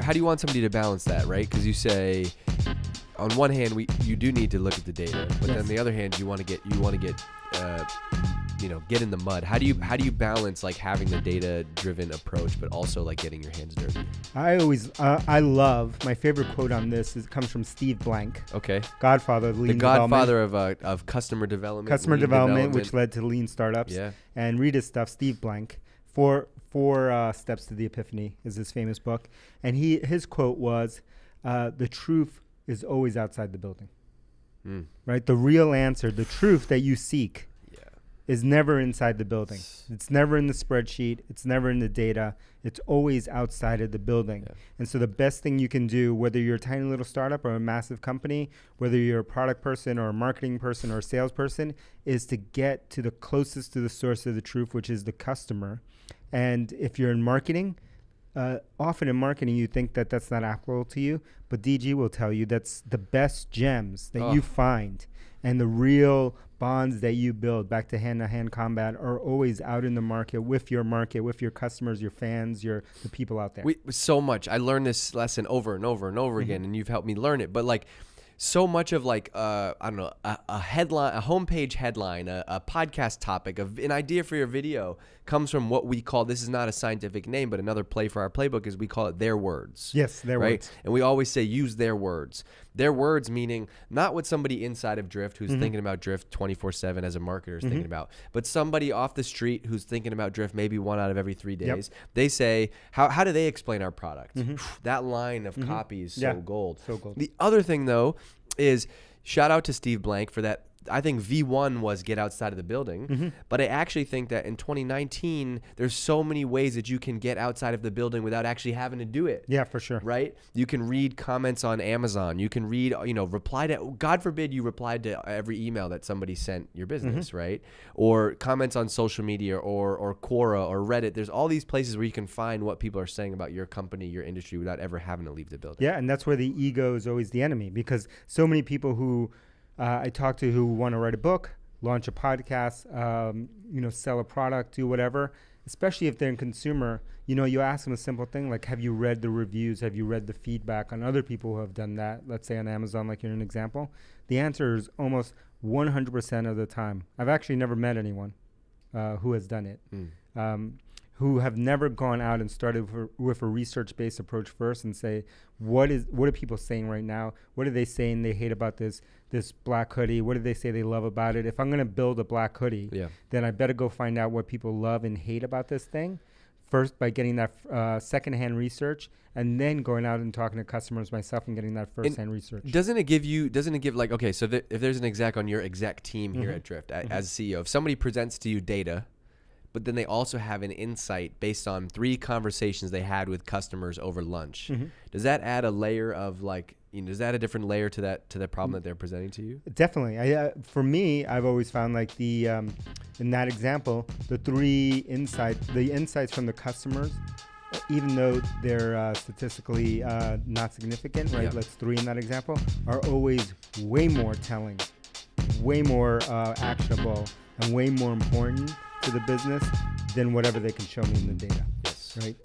how do you want somebody to balance that, right? Because you say, on one hand, you do need to look at the data, but then on the other hand, you want to get get in the mud. How do you balance like having the data driven approach, but also like getting your hands dirty? I love my favorite quote on this. Comes from Steve Blank. Okay. Godfather of lean Godfather of customer development. Customer development, which led to lean startups. Yeah. And read his stuff. Steve Blank. Four Steps to the Epiphany is his famous book, and his quote was, "The truth is always outside the building." Right? The real answer, the truth that you seek, is never inside the building. It's never in the spreadsheet. It's never in the data. It's always outside of the building. Yeah. And so the best thing you can do, whether you're a tiny little startup or a massive company, whether you're a product person or a marketing person or a salesperson, is to get to the closest to the source of the truth, which is the customer. And if you're in marketing, often in marketing, you think that that's not applicable to you, but DG will tell you that's the best gems that you find, and the real bonds that you build, back to hand-to-hand combat, are always out in the market, with your customers, your fans, the people out there. So much. I learned this lesson over and over and over again, and you've helped me learn it. But like, so much of like, I don't know, a headline, a homepage headline, a podcast topic, an idea for your video comes from what we call, this is not a scientific name, but another play for our playbook is we call it their words. Yes, their words. And we always say use their words. Their words meaning not what somebody inside of Drift who's thinking about Drift 24/7 as a marketer is thinking about, but somebody off the street who's thinking about Drift maybe 1 out of every 3 days. Yep. They say, how do they explain our product? That line of copy is so gold. So gold. The other thing though is, shout out to Steve Blank for that. I think V1 was get outside of the building, but I actually think that in 2019, there's so many ways that you can get outside of the building without actually having to do it. Yeah, for sure. Right? You can read comments on Amazon. You can read, reply to, God forbid you replied to every email that somebody sent your business, right? Or comments on social media or Quora or Reddit. There's all these places where you can find what people are saying about your company, your industry, without ever having to leave the building. Yeah, and that's where the ego is always the enemy, because so many people who I talk to who want to write a book, launch a podcast, sell a product, do whatever, especially if they're in consumer, you ask them a simple thing like, have you read the reviews? Have you read the feedback on other people who have done that? Let's say on Amazon, like you're an example. The answer is almost 100% of the time. I've actually never met anyone who has done it. Who have never gone out and started with a research-based approach first and say, what are people saying right now? What are they saying they hate about this black hoodie? What do they say they love about it? If I'm going to build a black hoodie, then I better go find out what people love and hate about this thing first, by getting that secondhand research, and then going out and talking to customers myself and getting that firsthand research. Doesn't it give like, okay, so if there's an exec on your exec team here at Drift, as CEO, if somebody presents to you data, but then they also have an insight based on 3 conversations they had with customers over lunch. Does that add a layer of like, does that add a different layer to that problem that they're presenting to you? Definitely. For me, I've always found like in that example, the insights from the customers, even though they're statistically not significant, right? Let's 3 in that example, are always way more telling, way more actionable, and way more important to the business than whatever they can show me in the data. Yes. Right?